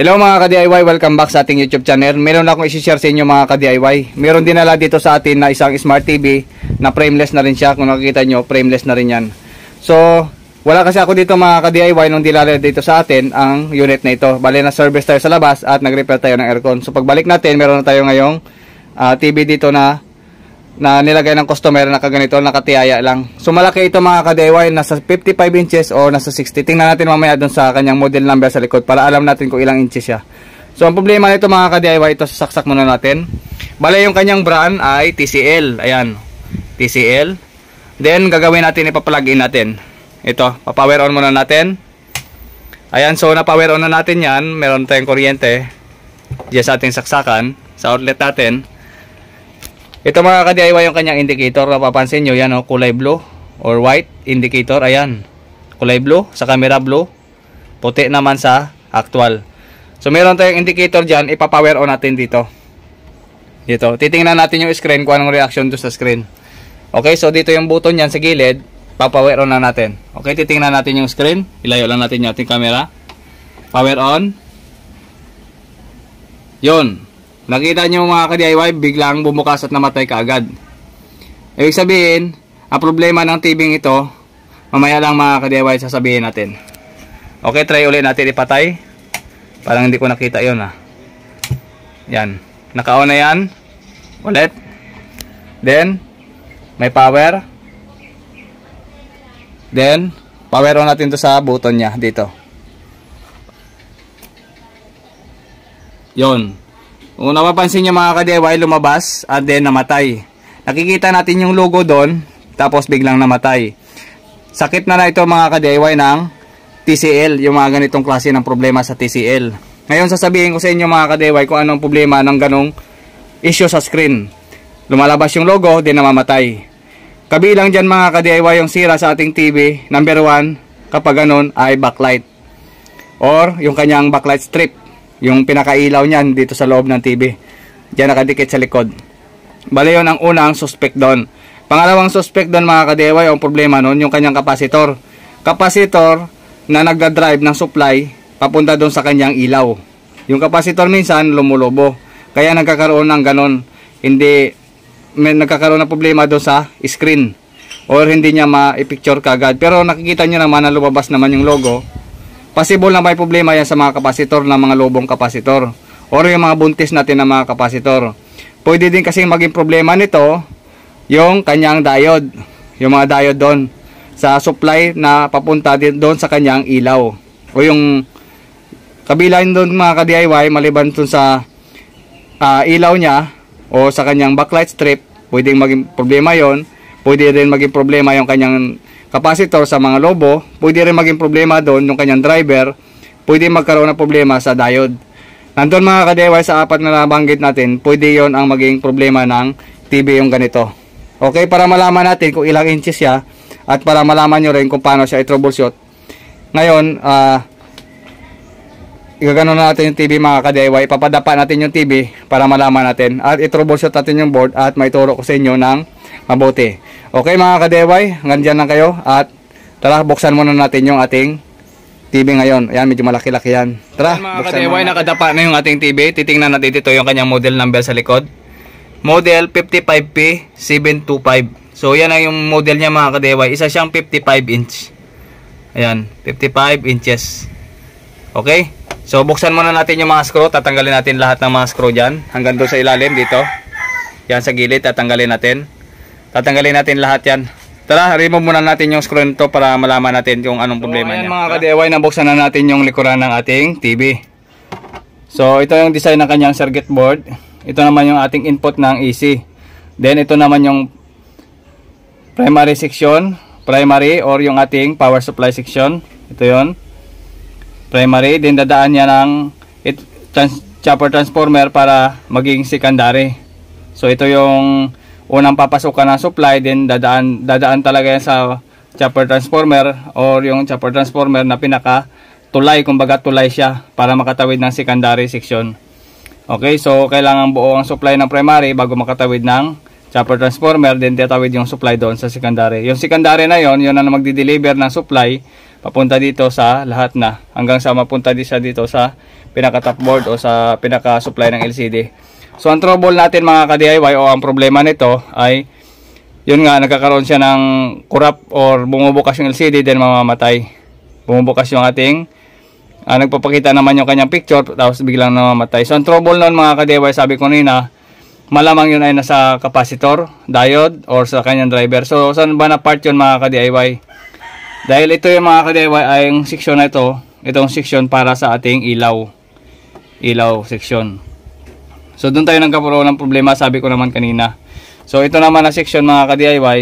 Hello mga ka-DIY, welcome back sa ating YouTube channel. Meron akong i-share sa inyo mga ka-DIY. Meron din nala dito sa atin na isang Smart TV na frameless na rin siya. Kung nakikita nyo, frameless na rin yan. So, wala kasi ako dito mga ka-DIY nung dinala dito sa atin ang unit na ito. Bale na service tayo sa labas at nag-repair tayo ng aircon. So, pagbalik natin, meron na tayo ngayong TV dito na nilagay ng customer na kaganito, nakatiyaya lang. So malaki ito mga ka-DIY, nasa 55 inches o nasa 60. Tingnan natin mamaya doon sa kanyang model number sa likod para alam natin kung ilang inches siya. So ang problema nito mga ka-DIY, ito sasaksak muna natin. Bale yung kanyang brand ay TCL. Ayan, TCL. Then gagawin natin, ipa-plug in natin. Ito, pa-power on muna natin. Ayan, so na-power on na natin yan. Meron tayong kuryente diyan sa ating saksakan, sa outlet natin. Ito mga ka-DIY yung kanyang indicator. Mapapansin nyo yan, kulay blue or white indicator. Ayan, kulay blue sa camera, blue, puti naman sa actual. So meron tayong indicator dyan, ipapower on natin dito. Titingnan natin yung screen kung anong reaction doon sa screen. Okay, so dito yung button yan sa gilid, papower on na natin. Okay, titingnan natin yung screen. Ilayo lang natin yung ating camera. Power on. Yun, nakita nyo mga ka-DIY, biglang bumukas at namatay kaagad. Ibig sabihin, ang problema ng TV ito, mamaya lang mga ka-DIY sasabihin natin. Okay, try ulit natin ipatay. Parang hindi ko nakita yun Yan, naka-on na yan. Ulit. Then, may power. Then, power on natin to sa button nya dito. Yun. Kung napapansin nyo mga ka-DIY, lumabas at then namatay. Nakikita natin yung logo doon, tapos biglang namatay. Sakit na ito mga ka-DIY ng TCL, yung mga ganitong klase ng problema sa TCL. Ngayon sasabihin ko sa inyo mga ka-DIY kung anong problema ng ganong issue sa screen. Lumalabas yung logo, then namamatay. Kabilang dyan mga ka-DIY yung sira sa ating TV, number 1, kapag ganon ay backlight. Or yung kanyang backlight strip. Yung pinakailaw niyan dito sa loob ng TV. Diyan nakadikit sa likod. Bale yun ang unang suspect doon. Pangalawang suspect doon mga ka-DIY, ang problema noon yung kanyang kapasitor. Kapasitor na nagda-drive ng supply papunta doon sa kanyang ilaw. Yung kapasitor minsan lumulobo. Kaya nagkakaroon ng ganon. Nagkakaroon ng problema doon sa screen. Or hindi niya ma-picture kagad. Pero nakikita niyo naman na lumabas naman yung logo. Possible na may problema yan sa mga kapasitor na mga lobong kapasitor or yung mga buntis natin na mga kapasitor. Pwede din kasi maging problema nito yung kanyang diode, yung mga diode doon sa supply na papunta din doon sa kanyang ilaw o yung kabila doon mga ka-DIY maliban doon sa ilaw niya o sa kanyang backlight strip. Pwedeng maging problema yon. Pwede rin maging problema yung kanyang kapasitor sa mga lobo. Pwede rin maging problema doon yung kanyang driver. Pwede magkaroon ng problema sa diode. Nandun mga ka-DIY sa apat na nabanggit natin, pwede yon ang maging problema ng TV yung ganito. Okay, para malaman natin kung ilang inches siya at para malaman nyo rin kung paano siya i-troubleshoot. Ngayon, igagano na natin yung TV mga ka-DIY. Ipapadapa natin yung TV para malaman natin at i-troubleshoot natin yung board at may turo ko sa inyo ng mabuti. Okay mga ka-DIY, hanggang dyan lang kayo at tara, buksan muna natin yung ating TV ngayon. Ayan, medyo malaki-laki yan. Tara, mga ka-DIY, nakadapa na yung ating TV. Titingnan natin dito yung kanyang model number sa likod. Model 55P725. So yan ang yung model niya mga ka-DIY. Isa siyang 55 inch. Ayan, 55 inches. Okay, so buksan muna natin yung mga screw. Tatanggalin natin lahat ng mga screw dyan hanggang doon sa ilalim dito. Yan sa gilid, tatanggalin natin. Tatanggalin natin lahat yan. Tara, remove muna natin yung screw nito para malaman natin yung anong problema niya. Mga ka-DIY, nabuksan na natin yung likuran ng ating TV. So, ito yung design ng kanyang circuit board. Ito naman yung ating input ng AC. Then, ito naman yung primary section. Primary or yung ating power supply section. Ito yon, primary. Then, dadaan niya ng chopper transformer para maging secondary. So, ito yung unang papasukan ng supply, then dadaan talaga yan sa chopper transformer or yung chopper transformer na pinaka tulay, kumbaga tulay siya para makatawid ng secondary section. Okay, so kailangan buo ang supply ng primary bago makatawid ng chopper transformer, then tatawid yung supply doon sa secondary. Yung secondary na yon, yun na magdi-deliver ng supply papunta dito sa lahat na hanggang sa mapunta siya dito sa pinaka top board o sa pinaka supply ng LCD. So ang trouble natin mga ka-DIY o ang problema nito ay yun nga, nagkakaroon siya ng corrupt or bumubukas yung LCD then mamamatay. Bumubukas yung ating nagpapakita naman yung kanyang picture tapos biglang namamatay. So ang trouble noon mga ka-DIY, sabi ko nina, malamang yun ay nasa capacitor, diode or sa kanyang driver. So saan ba na part yun mga ka-DIY? Dahil ito yung mga ka-DIY ay yung section na ito, itong section para sa ating ilaw section. So doon tayo nagkaroon ng problema, sabi ko naman kanina. So ito naman na section mga ka-DIY,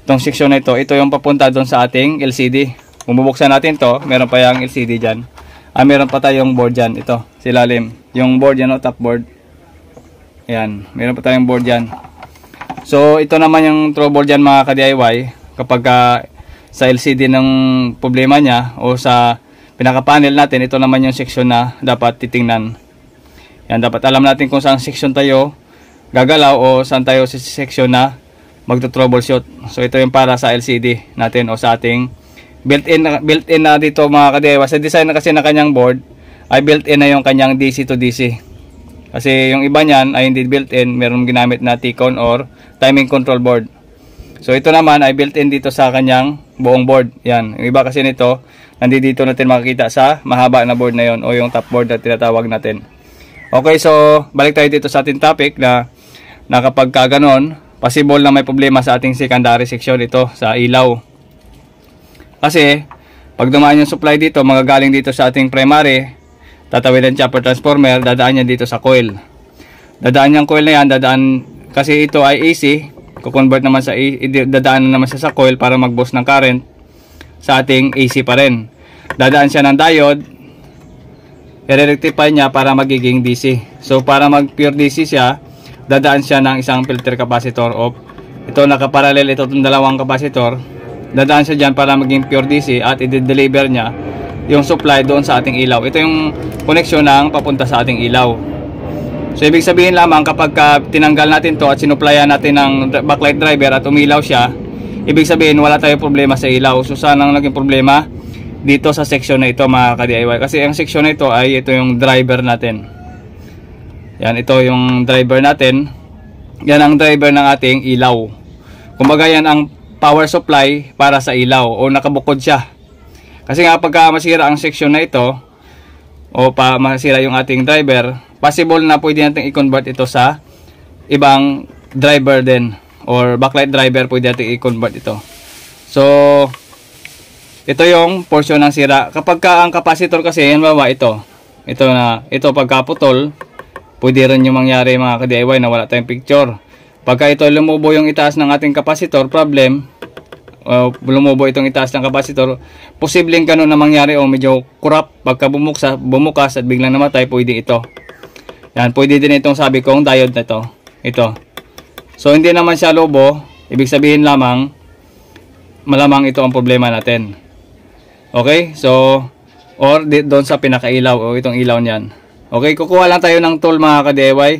itong section na ito yung papunta doon sa ating LCD. Bubuksan natin to, meron pa yung LCD dyan. Meron pa tayong board dyan, ito, silalim. Yung board yan o, top board. Ayan, meron pa tayong board dyan. So ito naman yung trouble dyan mga ka-DIY, kapag sa LCD ng problema niya o sa pinaka-panel natin, ito naman yung section na dapat titingnan. Yan, dapat alam natin kung saan section tayo gagalaw o saan tayo sa section na magto-troubleshoot. So ito yung para sa LCD natin o sa ating built-in na dito mga ka-DIY. Sa design na kasi na kanyang board ay built-in na yung kanyang DC to DC. Kasi yung iba niyan ay hindi built-in, meron ginamit na T-con or timing control board. So ito naman ay built-in dito sa kanyang buong board. Yan, yung iba kasi nito nandito natin makikita sa mahaba na board na yon o yung top board na tinatawag natin. Okay, so balik tayo dito sa ating topic na kapag ganon, possible na may problema sa ating secondary section ito sa ilaw. Kasi pag dumaan yung supply dito, magagaling dito sa ating primary, tatawid ang chopper transformer, dadaan yan dito sa coil. Dadaan yung coil na yan, kasi ito ay AC, kukonvert naman sa dadaan naman siya sa coil para mag-boost ng current sa ating AC pa rin. Dadaan siya ng diode, i-rectify niya para magiging DC. So para mag pure DC siya, dadaan siya ng isang filter capacitor o ito nakaparallel itong dalawang capacitor. Dadaan siya dyan para maging pure DC at i-deliver niya yung supply doon sa ating ilaw. Ito yung connection ng papunta sa ating ilaw. So ibig sabihin lamang kapag tinanggal natin to at sinuplayan natin ng backlight driver at umilaw siya, ibig sabihin wala tayong problema sa ilaw. So saan ang naging problema? Dito sa section na ito mga ka-DIY. Kasi ang section na ito ay ito yung driver natin. Yan, ito yung driver natin. Yan ang driver ng ating ilaw. Kumbaga yan ang power supply para sa ilaw o nakabukod siya. Kasi nga pagka masira ang section na ito o masira yung ating driver, possible na pwede natin i-convert ito sa ibang driver din or backlight driver, pwede natin i-convert ito. So ito yung portion ng sira. Kapag ang capacitor kasi yan bawa ito pagkaputol, pwede rin yung mangyari mga ka-DIY na wala tayong picture. Pagka ito lumubo yung itaas ng ating capacitor, problem, lumubo itong itaas ng capacitor, posibleng ganun na mangyari o medyo corrupt. Pagka bumukas at biglang namatay, pwede ito. Yan, pwede din itong sabi kong diode na ito. So hindi naman siya lobo, ibig sabihin lamang malamang ito ang problema natin. Okay, so or doon sa pinakailaw o itong ilaw niyan. Okay, kukuha lang tayo ng tool mga ka-DIY.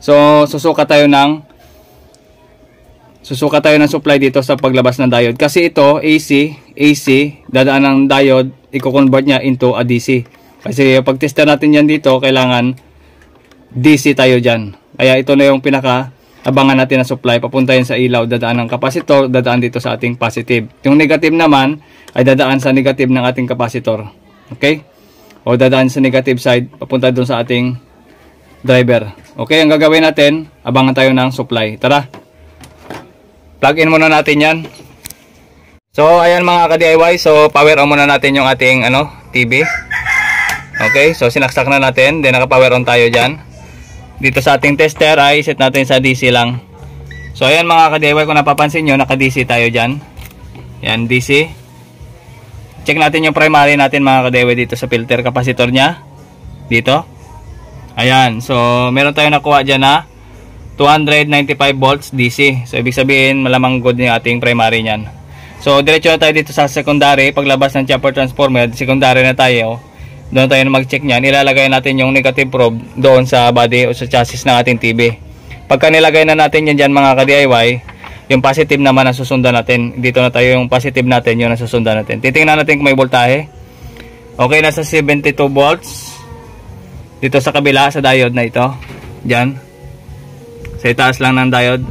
So susukat tayo ng supply dito sa paglabas ng diode. Kasi ito AC, dadaan ng diode, i-convert niya into a DC. Kasi pag tester natin yan dito, kailangan DC tayo dyan. Kaya ito na yung pinaka-abangan natin na supply. Papunta yun sa ilaw, dadaan ng capacitor, dadaan dito sa ating positive. Yung negative naman ay dadaan sa negative ng ating capacitor. Okay? O dadaan sa negative side, papunta doon sa ating driver. Okay, ang gagawin natin, abangan tayo ng supply. Tara! Plug in muna natin yan. So ayan mga ka-DIY, so power on muna natin yung ating TV. Okay, so sinaksak na natin, then naka-power on tayo dyan. Dito sa ating tester ay set natin sa DC lang. So ayan mga ka-DIY, kung napapansin nyo, naka-DC tayo dyan. Yan, DC. Check natin yung primary natin mga ka-DIY dito sa filter capacitor nya. Dito. Ayan, so meron tayong nakuha dyan na 295 volts DC. So ibig sabihin malamang good yung ating primary niyan. So diretso na tayo dito sa secondary. Paglabas ng chopper transformer, secondary na tayo. Doon tayo na mag-check niyan. Ilalagay natin yung negative probe doon sa body o sa chassis ng ating TV. Pagka nilagay na natin yan dyan mga ka-DIY, yung positive naman ang susundan natin. Dito na tayo yung positive natin, yun ang susundan natin. Titingnan natin kung may voltahe. Okay, nasa 72 volts. Dito sa kabila, sa diode na ito. Diyan. Sa itaas lang ng diode.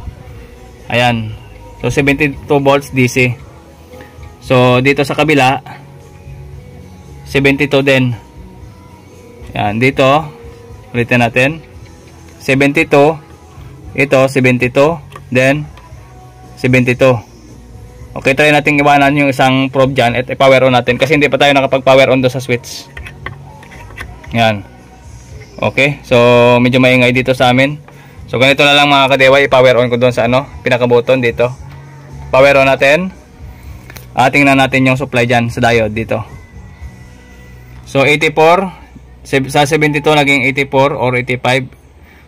Ayan. So 72 volts DC. So dito sa kabila 72 din. Ayan. Dito ulitin natin 72. Ito 72. Then 72. Okay, try natin iwanan yung isang probe dyan at i-power on natin kasi hindi pa tayo nakapag-power on do sa switch. Yan. Okay, so medyo maingay dito sa amin. So ganito na lang mga ka-DIY, i-power on ko doon sa ano, pinaka-button dito. Power on natin. Tingnan natin yung supply dyan sa diode dito. So 84, sa 72 naging 84 or 85.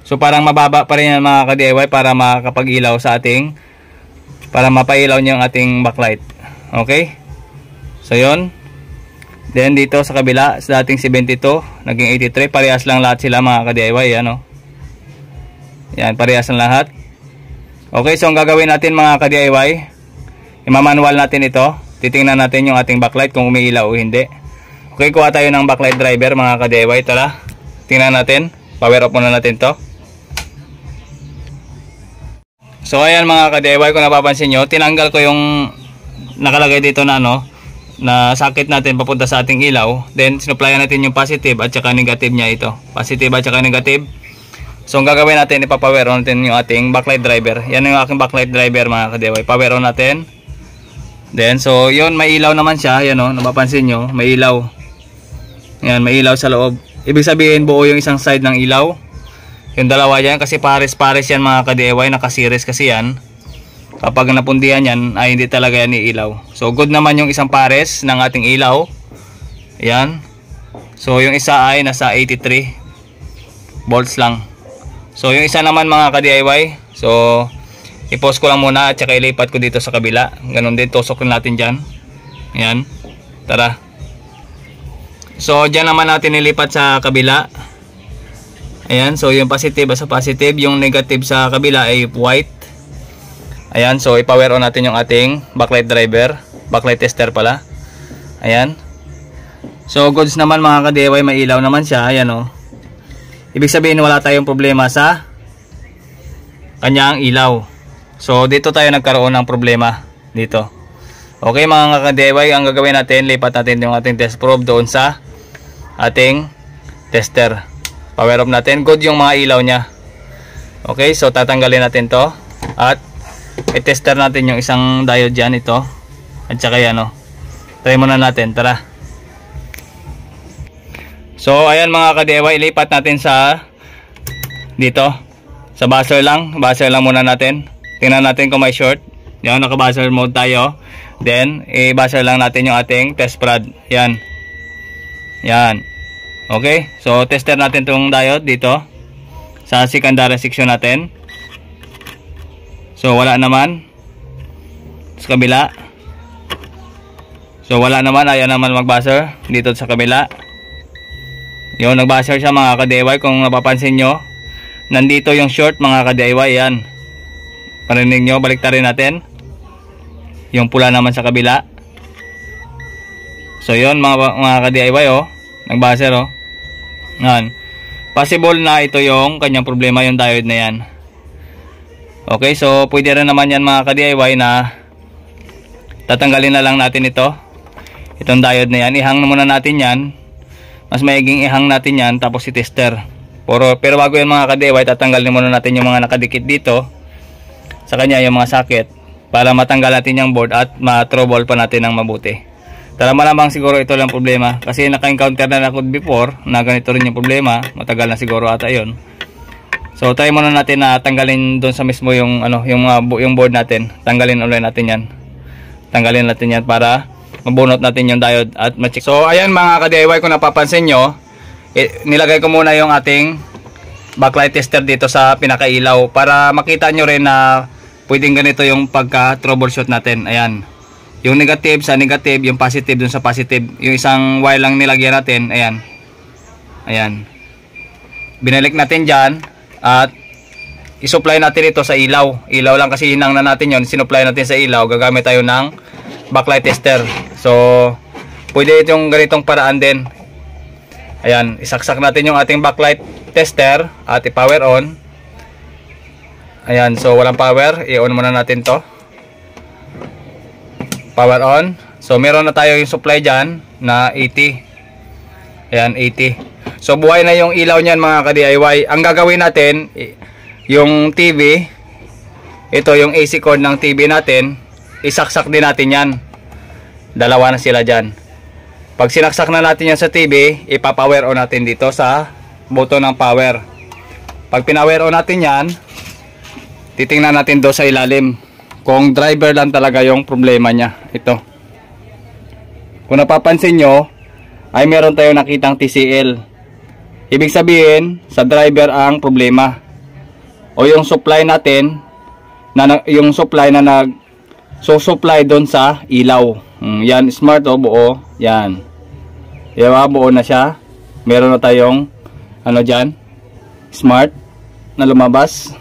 So parang mababa pa rin yan mga ka-DIY para makapag-ilaw sa ating, para mapailaw niyo ang ating backlight. Okay? So yun. Then dito sa kabila, sa dating 72, naging 83. Parehas lang lahat sila mga ka-DIY. Yan, yan, parehas lang lahat. Okay, so ang gagawin natin mga ka-DIY, imamanual natin ito. Titingnan natin yung ating backlight kung umiilaw o hindi. Okay, kuha tayo ng backlight driver mga ka-DIY. Tara, tingnan natin. Power up muna natin to. So ayan mga ka-DIY, kung napapansin nyo, tinanggal ko yung nakalagay dito na na socket natin papunta sa ating ilaw. Then sinupplyan natin yung positive at saka negative niya ito. Positive at saka negative. So ang gagawin natin, ipapower on natin yung ating backlight driver. Yan yung aking backlight driver mga ka-DIY. Power on natin. Then so yun, may ilaw naman siya. Yan napapansin nyo, may ilaw. Yan, may ilaw sa loob. Ibig sabihin buo yung isang side ng ilaw. Yung dalawa yan, kasi pares-pares yan mga ka-DIY, naka-series kasi yan. Kapag napundihan yan, ay hindi talaga yan iilaw. So good naman yung isang pares ng ating ilaw. Yan. So yung isa ay nasa 83 volts lang. So yung isa naman mga ka-DIY, so i-pause ko lang muna at saka ilipat ko dito sa kabila. Ganun din, tusok natin dyan. Yan. Tara. So dyan naman natin ilipat sa kabila. Ayan, so yung positive sa positive, yung negative sa kabila ay white. Ayan, so i-power on natin yung ating backlight driver, backlight tester pala. Ayan. So goods naman mga ka-DIY, may ilaw naman siya. Ayan Ibig sabihin wala tayong problema sa kanyang ilaw. So dito tayo nagkaroon ng problema dito. Okay mga ka-DIY, ang gagawin natin, lipat natin yung ating test probe doon sa ating tester. Power up natin. Good yung mga ilaw niya. Okay, so tatanggalin natin to at i-tester natin yung isang diode dyan, ito at saka yan try muna natin. Tara. So ayan mga ka-DIY, ilipat natin sa dito sa buzzer lang muna natin. Tingnan natin kung may short. Yan, naka-buzzer mode tayo. Then i-buzzer lang natin yung ating test prod. Yan. Okay, so tester natin itong diode dito sa secondary section natin. So wala naman sa kabila. So wala naman, ayan naman mag-buzzer dito sa kabila. Yun, nag-buzzer siya mga ka-DIY. Kung napapansin nyo, nandito yung short mga ka-DIY. Yan, parinig nyo, baliktarin natin. Yung pula naman sa kabila. So yun mga ka-DIY nag-buzzer Yan. Possible na ito yung kanyang problema, yung diode na yan. Okay, so pwede rin naman yan mga ka-DIY na tatanggalin na lang natin itong diode na yan. Ihang na muna natin yan. Mas maiging ihang natin yan tapos i-tester. Pero bago yan mga ka-DIY, tatanggalin muna natin yung mga nakadikit dito sa kanya, yung mga socket, para matanggal natin yung board at ma-trouble pa natin ng mabuti. Tara, malamang siguro ito lang problema kasi naka-encounter na ako before na ganito rin yung problema. Matagal na siguro ata yun. So try muna natin na tanggalin doon sa mismo yung yung board natin. Tanggalin ulit natin yan. Tanggalin natin yan para mabunot natin yung diode at ma-check. So ayan mga ka-DIY, kung napapansin nyo, nilagay ko muna yung ating backlight tester dito sa pinakailaw para makita nyo rin na pwedeng ganito yung pagka-troubleshoot natin. Ayan. Yung negative sa negative, yung positive dun sa positive. Yung isang wire lang nilagyan natin. Ayan. Ayan. Binalik natin dyan. At isupply natin ito sa ilaw. Ilaw lang kasi hinang na natin yon. Sinupply natin sa ilaw. Gagamit tayo ng backlight tester. So, pwede itong ganitong paraan din. Ayan, isaksak natin yung ating backlight tester at i-power on. Ayan, so walang power, i-on muna natin to. Power on. So meron na tayo yung supply dyan na 80. Ayan, 80. So buhay na yung ilaw niyan mga ka-DIY. Ang gagawin natin, yung TV, ito yung AC cord ng TV natin, isaksak din natin yan. Dalawa na sila dyan. Pag sinaksak na natin yan sa TV, ipapower on natin dito sa button ng power. Pag pinower on natin yan, titingnan natin do sa ilalim kung driver lang talaga yung problema niya. Ito, kung napapansin nyo, ay meron tayong nakitang TCL. Ibig sabihin, sa driver ang problema, o yung supply natin yung supply na supply doon sa ilaw. Yan, smart o buo. Yan. Diba, buo na siya. Meron na tayong ano dyan, smart na lumabas.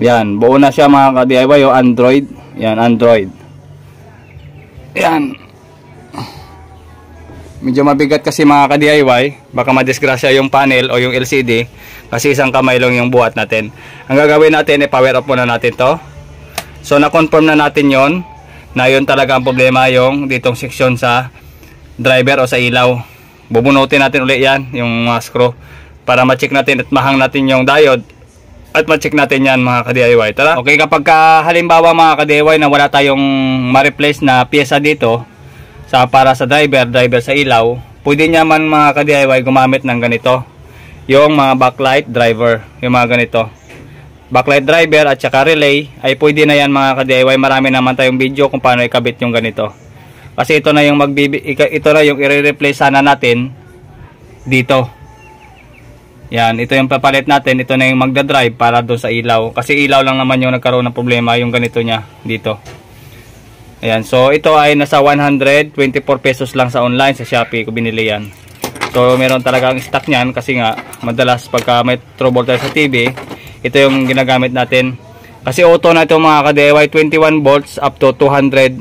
Yan, buo na siya mga ka-DIY. O Android. Yan, Android. Yan. Medyo mabigat kasi mga ka-DIY. Baka madisgrasya yung panel o yung LCD. Kasi isang kamay lang yung buhat natin. Ang gagawin natin, power off muna natin to. So na-confirm na natin yon na yun talaga ang problema, yung ditong section sa driver o sa ilaw. Bubunutin natin ulit yan, yung screw, para ma-check natin at mahang natin yung diode at ma-check natin yan mga ka-DIY. Tara. Okay, kapag halimbawa mga ka-DIY na wala tayong ma-replace na pyesa dito para sa driver sa ilaw, pwede naman mga ka-DIY gumamit ng ganito, yung mga backlight driver, yung mga ganito backlight driver at saka relay, ay pwede na yan mga ka-DIY. Marami naman tayong video kung paano ikabit yung ganito, kasi ito na yung ito na yung i-replace sana natin dito. Yan, ito yung papalit natin, ito na yung magdadrive para doon sa ilaw, kasi ilaw lang naman yung nagkaroon ng problema, yung ganito nya dito. Ayan, so ito ay nasa 124 pesos lang sa online, sa Shopee ko binili yan. So meron talagang stock niyan, kasi nga madalas pagka may trouble tayo sa TV, ito yung ginagamit natin. Kasi auto na ito mga ka-DIY, 21 volts up to 200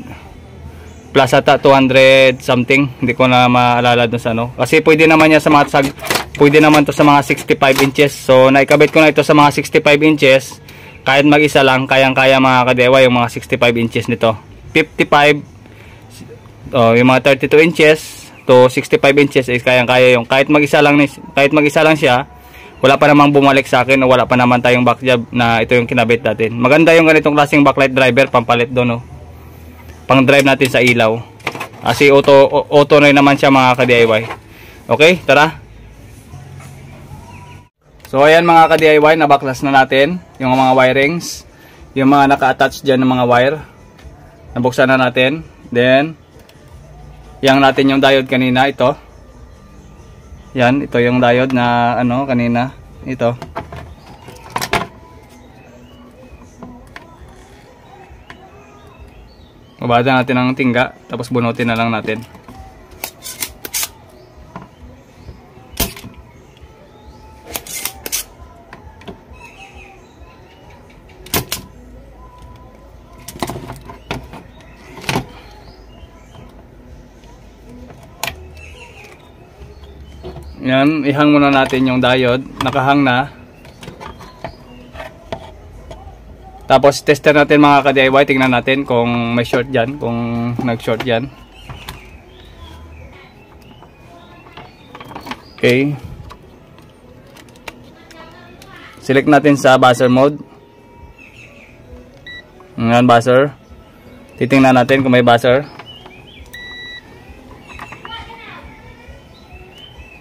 plus ata 200 something, hindi ko na maalala dun sa ano. Kasi pwede naman yan sa mga pwede naman to sa mga 65 inches. So naikabit ko na ito sa mga 65 inches. Kahit mag-isa lang, kayang-kaya mga ka-DIY yung mga 65 inches nito. 55 yung mga 32 inches to 65 inches is kayang-kaya yung kahit mag-isa lang siya. Wala pa namang bumalik sa akin, o wala pa naman tayong back job na ito yung kinabit natin. Maganda yung ganitong klaseng backlight driver, pampalit doon, no? Pang drive natin sa ilaw. Kasi auto na naman siya mga ka-DIY. Okay, tara. So ayan mga ka-DIY, nabaklas na natin yung mga wirings, yung mga naka-attach dyan ng mga wire. Nabuksan na natin. Then yang natin yung diode kanina, ito. Yan, ito yung diode na ano kanina, ito. Babada natin ang tingga, tapos bunutin na lang natin. Yan, ihang muna natin yung diode. Nakahang na. Tapos tester natin mga ka-DIY. Tingnan natin kung may short dyan, kung nag-short dyan. Okay. Select natin sa buzzer mode. Ngayon buzzer. Titingnan natin kung may buzzer.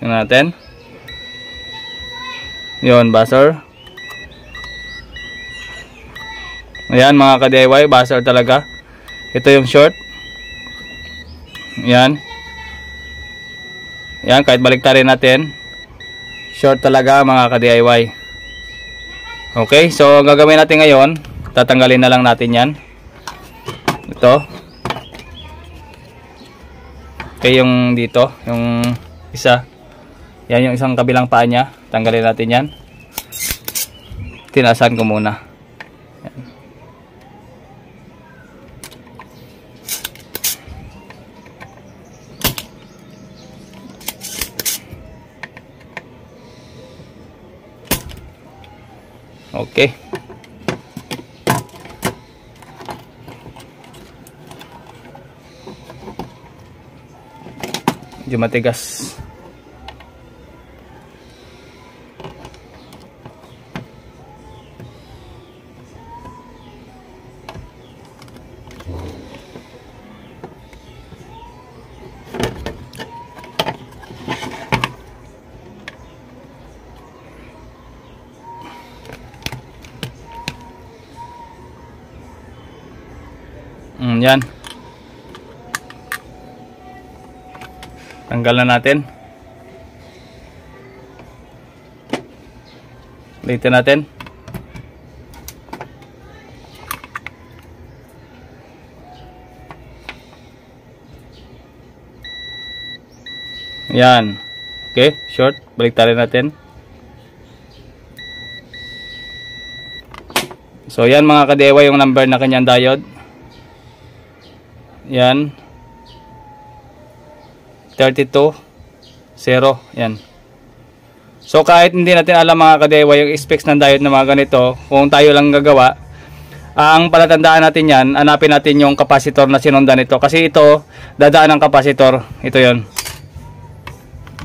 Natin. Yun, buzzer. Ayan mga ka-DIY, buzzer talaga. Ito yung short. Ayan. Ayan, kahit baliktarin natin, short talaga mga ka-DIY. Okay, so ang gagawin natin ngayon, tatanggalin na lang natin yan. Ito. Okay, yung dito, yung isa. Yan yung isang kabilang paa niya. Tanggalin natin yan. Tinasan ko muna. Yan. Okay. Medyo matigas. Yan. Tanggalan natin. Ulitin natin. Yan. Okay, short. Baliktarin natin. So yan mga kadewa yung number na kanyang diode. Yan. 32 0. Yan. So kahit hindi natin alam mga kadewa yung specs ng diode na mga ganito, kung tayo lang gagawa, ang palatandaan natin yan, hanapin natin yung capacitor na sinundan nito. Kasi ito, dadaan ng capacitor. Ito yon.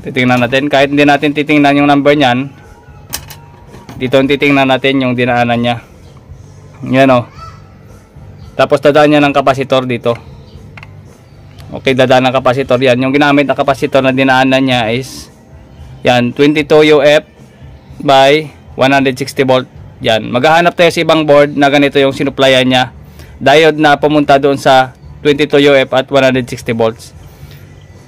Titingnan natin. Kahit hindi natin titingnan yung number nyan, dito titingnan natin yung dinaanan nya. Yan o. Tapos dadaan niya ng capacitor dito. Okay, dadaan ng capacitor yan. Yung ginamit na capacitor na dinaanan niya is yan, 22 UF by 160 volt. Yan. Maghahanap tayo sa ibang board na ganito yung sinuplayan niya. Diode na pumunta doon sa 22 UF at 160 volts.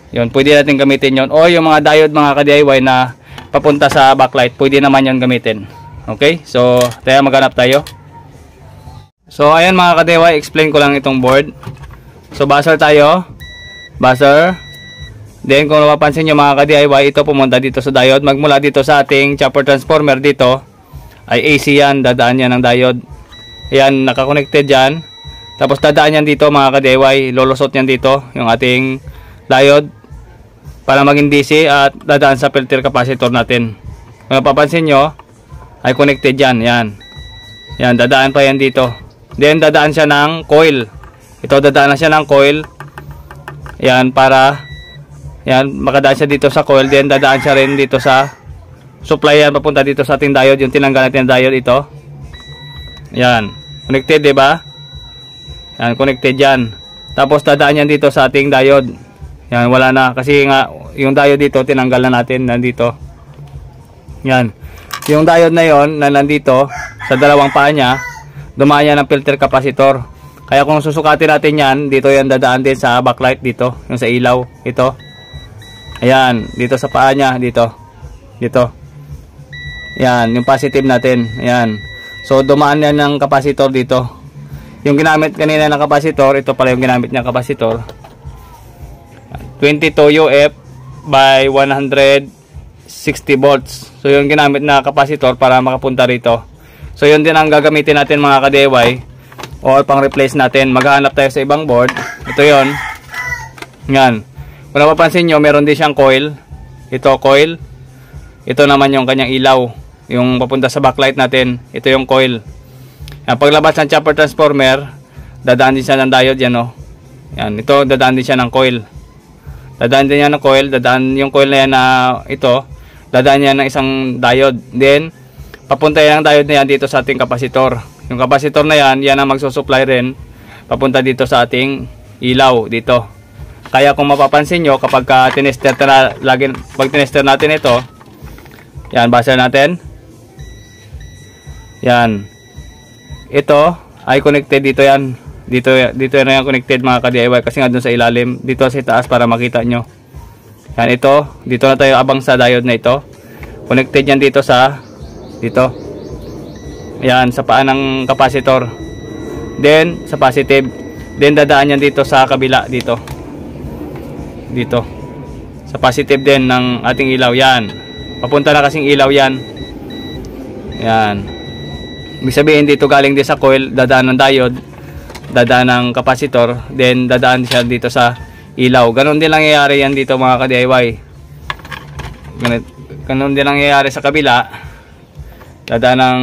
Yun, pwede natin gamitin yon. O yung mga diode mga ka-DIY na papunta sa backlight, pwede naman yon gamitin. Okay? So, tayo maghanap tayo. So, ayan mga ka-DIY, explain ko lang itong board. So, buzzer tayo. Buzzer. Then kung napapansin nyo mga ka-DIY, ito pumunta dito sa diode. Magmula dito sa ating chopper transformer dito ay AC yan, dadaan yan ng diode. Ayan, nakakonected yan. Tapos dadaan yan dito mga ka-DIY, lolusot yan dito yung ating diode para maging DC at dadaan sa filter capacitor natin. Kung napapansin nyo ay connected yan. Yan, yan, dadaan pa yan dito. Then dadaan siya ng coil. Ito, dadaan na siya ng coil. Yan, para yan, makadaan siya dito sa coil. Then dadaan siya rin dito sa supply yan, papunta dito sa ating diode. Yung tinanggal natin na diode ito. Yan, connected, diba? Yan, connected yan. Tapos dadaan yan dito sa ating diode. Yan, wala na. Kasi nga, yung diode dito, tinanggal na natin. Nandito. Yan. Yung diode na yon na nandito, sa dalawang paa niya, dumaan yan ng filter capacitor. Kaya kung susukatin natin yan, dito yan dadaan din sa backlight dito, yung sa ilaw, ito. Ayan, dito sa paa niya, dito. Dito. Ayan, yung positive natin. Ayan. So, dumaan yan ng capacitor dito. Yung ginamit kanina ng capacitor, ito pala yung ginamit niya capacitor. 22 UF by 160 volts. So, yung ginamit na capacitor para makapunta rito. So, yun din ang gagamitin natin mga ka-DIY. Or pang replace natin. Maghahanap tayo sa ibang board. Ito yon. Yan. Kung napapansin nyo, meron din siyang coil. Ito coil. Ito naman yung kanyang ilaw. Yung papunta sa backlight natin. Ito yung coil. Yan. Paglabas ng chopper transformer, dadaan din siya ng diode. Yan o. Yan. Ito, dadaan din siya ng coil. Dadaan din niya ng coil. Dadaan yung coil na yan na ito. Dadaan niya ng isang diode. Then, papunta yan ang diode na yan dito sa ating capacitor. Yung capacitor na yan, yan ang magsusupply rin papunta dito sa ating ilaw dito. Kaya kung mapapansin nyo, kapag tinester na, pag tinester natin ito, yan, buzzer natin. Yan. Ito ay connected dito yan. Dito na yan connected mga ka-DIY kasi nga dun sa ilalim. Dito sa taas para makita nyo. Yan, ito. Dito na tayo abang sa diode na ito. Connected yan dito sa dito. Yan, sa paa ng capacitor. Then, sa positive. Then, dadaan yan dito sa kabila. Dito. Dito. Sa positive din ng ating ilaw. Yan. Papunta na kasing ilaw yan. Yan. Ibig sabihin, dito galing din sa coil. Dadaan ng diode. Dadaan ng capacitor. Then, dadaan siya dito sa ilaw. Ganon din lang nangyayari yan dito mga ka-DIY. Ganon din lang nangyayari sa kabila. Dadaan ng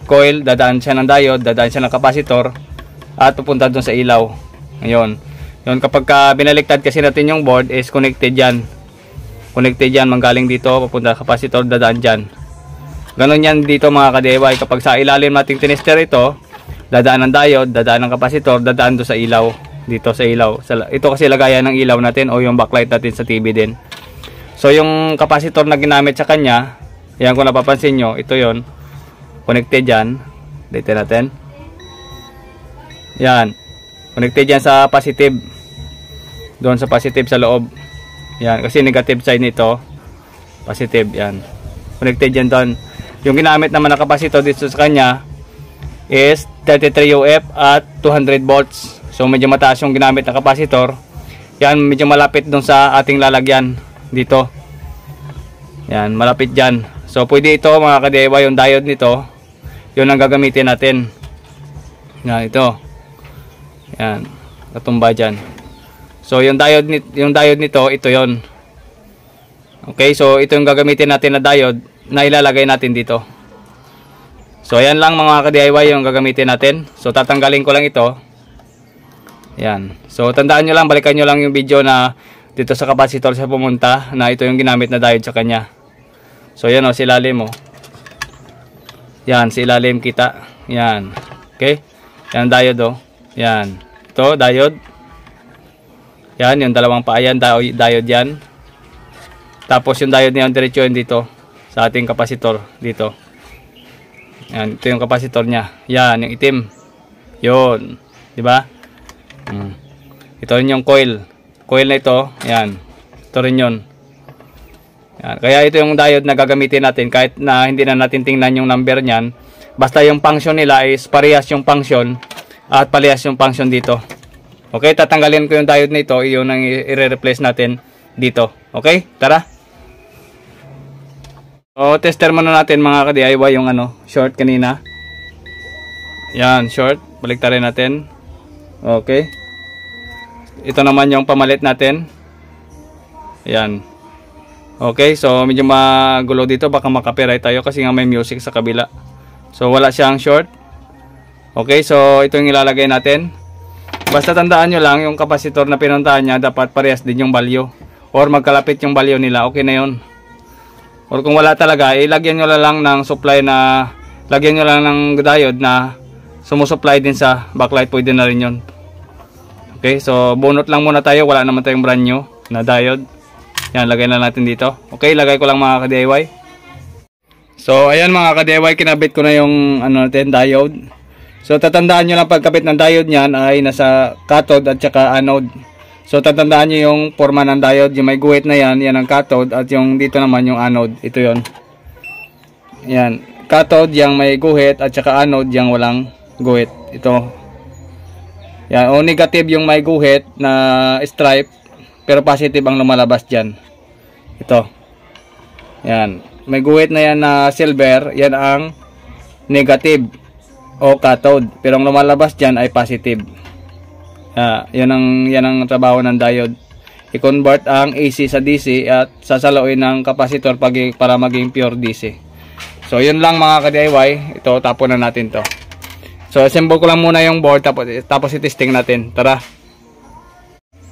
coil, dadaan siya ng diode, dadaan siya ng capacitor, at pupunta doon sa ilaw. Ngayon, yun, kapag binaliktad kasi natin yung board is connected yan. Connected yan, manggaling dito, papunta sa capacitor, dadaan dyan. Ganon yan dito mga ka-DIY. Kapag sa ilalim nating tinister ito, dadaan ng diode, dadaan ng capacitor, dadaan doon sa ilaw. Dito sa ilaw. Ito kasi lagayan ng ilaw natin o yung backlight natin sa TV din. So yung capacitor na ginamit sa kanya, yan kung napapansin nyo, ito yon, connected yan. Dito natin. Yan. Connected yan sa positive. Doon sa positive sa loob. Yan. Kasi negative side nito, positive. Yan. Connected yan doon. Yung ginamit naman na capacitor dito sa kanya is 33 UF at 200 volts. So medyo mataas yung ginamit na capacitor. Yan, medyo malapit doon sa ating lalagyan dito. Yan, malapit dyan. So pwede ito mga ka-DIY, yung diode nito, yun ang gagamitin natin. Yan, ito. Yan, katumba dyan. So yung diode nito, ito yon. Okay, so ito yung gagamitin natin na diode na ilalagay natin dito. So ayan lang mga ka-DIY yung gagamitin natin. So tatanggalin ko lang ito. Yan. So tandaan nyo lang, balikan nyo lang yung video na dito sa capacitor sa pumunta, na ito yung ginamit na diode sa kanya. So yan o, si ilalim o. Yan, si ilalim kita. Yan. Okay. Yan diode o. Yan. Ito, diode. Yan, yung dalawang paa yan, diode yan. Tapos yung diode niya, diretso yun dito sa ating capacitor dito. Yan, ito yung capacitor niya. Yan, yung itim. Yun. Diba? Ito rin yung coil. Coil na ito. Yan. Ito rin yun. Yan. Kaya ito yung diode na gagamitin natin kahit na hindi na natin tingnan yung number niyan. Basta yung function nila is parehas yung function at parehas yung function dito. Okay, tatanggalin ko yung diode na ito. Iyon ang i-replace natin dito. Okay, tara. So, tester muna natin mga ka-DIY yung short kanina. Yan, short. Baliktarin natin. Okay. Ito naman yung pamalit natin. Yan. Okay, so medyo magulo dito. Baka makapiright tayo kasi nga may music sa kabila. So, wala siyang short. Okay, so ito yung ilalagay natin. Basta tandaan nyo lang, yung capacitor na pinuntahan niya, dapat parehas din yung value. Or magkalapit yung value nila. Okay na yun. Or kung wala talaga, ilagyan nyo lang ng supply na, lagyan nyo lang ng diode na sumusupply din sa backlight. Pwede na rin yun. Okay, so bunot lang muna tayo. Wala naman tayong brand new na diode. Yan, lagay na natin dito. Okay, lagay ko lang mga ka-DIY. So, ayan mga ka-DIY, kinabit ko na yung natin, diode. So, tatandaan nyo lang pagkabit ng diode niyan ay nasa cathode at saka anode. So, tatandaan nyo yung forma ng diode. Yung may guhit na yan, yan ang cathode. At yung dito naman yung anode. Ito yon. Yan. Cathode, yung may guhit. At saka anode, yung walang guhit. Ito. Yan. O negative yung may guhit na stripe. Pero positive ang lumalabas dyan. Ito. Yan. May guhit na yan na silver. Yan ang negative o cathode. Pero ang lumalabas dyan ay positive. Yan ang trabaho ng diode. I-convert ang AC sa DC at sasaluin ng capacitor para maging pure DC. So, yun lang mga ka-DIY. Ito, tapon na natin to. So, assemble ko lang muna yung board tapos i-testing natin. Tara!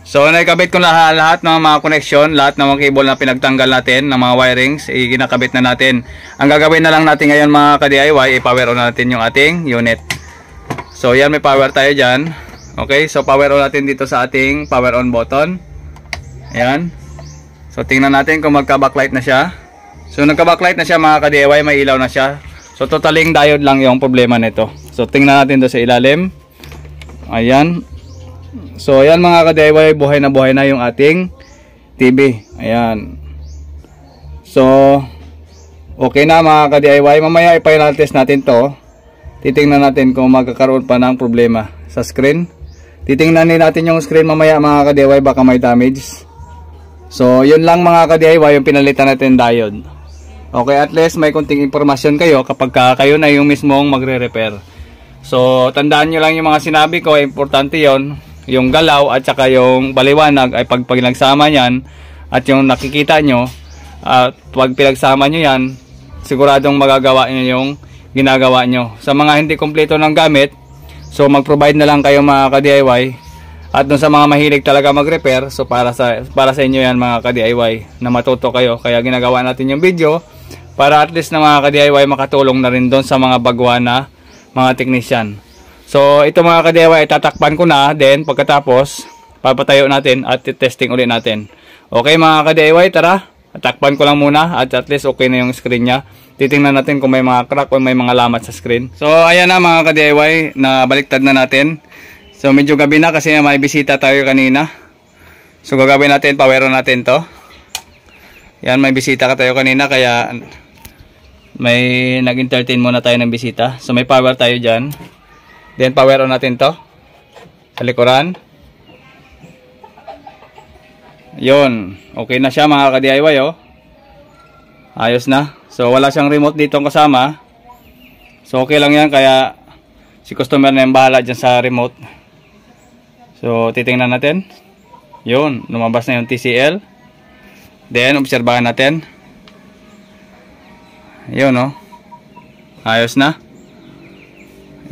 So, nakikabit ko lahat ng mga connection, lahat ng mga cable na pinagtanggal natin, ng mga wirings, ikinakabit na natin. Ang gagawin na lang natin ngayon mga ka-DIY, i-power on natin yung ating unit. So, yan, may power tayo dyan. Okay, so power on natin dito sa ating power on button. Ayan. So, tingnan natin kung magka-backlight na siya. So, nagka-backlight na siya mga ka-DIY, may ilaw na siya. So, totaling diode lang yung problema nito. So, tingnan natin doon sa ilalim. Ayan. So, ayan mga ka-DIY, buhay na yung ating TV. Ayan. So, okay na mga ka-DIY. Mamaya i-final test natin to. Titingnan natin kung magkakaroon pa ng problema sa screen. Titingnan din natin yung screen mamaya mga ka-DIY, baka may damage. So, yun lang mga ka-DIY yung pinalitan natin diode. Okay, at least may kunting impormasyon kayo kapag kayo na yung mismong magre-repair. So, tandaan nyo lang yung mga sinabi ko, importante yon. Yung galaw at saka yung baliwanag ay pag pinagsama nyan at yung nakikita nyo at pag pinagsama nyo yan, siguradong magagawa nyo yung ginagawa nyo. Sa mga hindi kompleto ng gamit, so mag-provide na lang kayo mga ka-DIY. At dun sa mga mahilig talaga mag-repair, so para sa inyo yan mga ka-DIY, na matuto kayo. Kaya ginagawa natin yung video para at least na mga ka-DIY makatulong na rin doon sa mga bagwa na mga technician. So ito mga ka-DIY, tatakpan ko na, then pagkatapos papatayo natin at testing ulit natin. Okay mga ka-DIY, tara, takpan ko lang muna at least okay na yung screen nya. Titingnan natin kung may mga crack o may mga lamat sa screen. So ayan na mga ka-DIY, na baliktad na natin. So medyo gabi na kasi may bisita tayo kanina. So gagawin natin, power natin to. Yan, may bisita ka tayo kanina kaya may nag-entertain muna tayo ng bisita. So may power tayo dyan. Then power on natin to sa likuran. Yun, okay na siya mga ka-DIY oh. Ayos na. So wala siyang remote dito kasama. So okay lang yan, kaya si customer na yung bahala dyan sa remote. So titingnan natin. Yun, lumabas na yung TCL. Then obserbahan natin. Yun oh. Ayos na.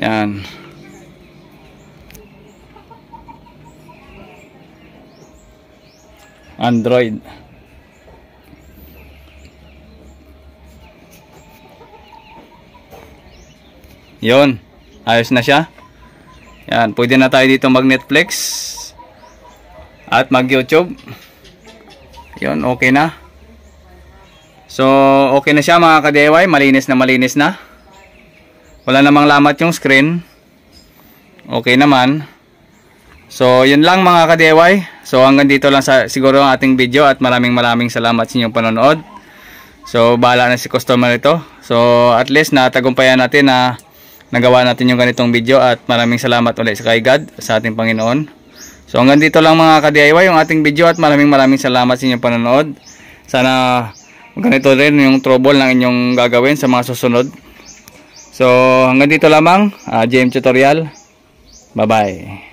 Yan. Android. Yun, ayos na siya. Yan, pwede na tayo dito mag Netflix at mag YouTube. Yun, okay na. So okay na siya mga ka-DIY, malinis na. Wala namang lamat yung screen. Okay naman. So yun lang mga ka-DIY. So hanggang dito lang siguro ang ating video, at maraming salamat sa inyong panonood. So bahala na si customer ito. So at least natagumpayan natin na nagawa natin yung ganitong video, at maraming salamat ulit sa kay God, sa ating Panginoon. So hanggang dito lang mga ka-DIY yung ating video, at maraming salamat sa inyong panonood. Sana ganito rin yung trouble ng inyong gagawin sa mga susunod. So hanggang dito lamang, JM Tutorial. Bye bye.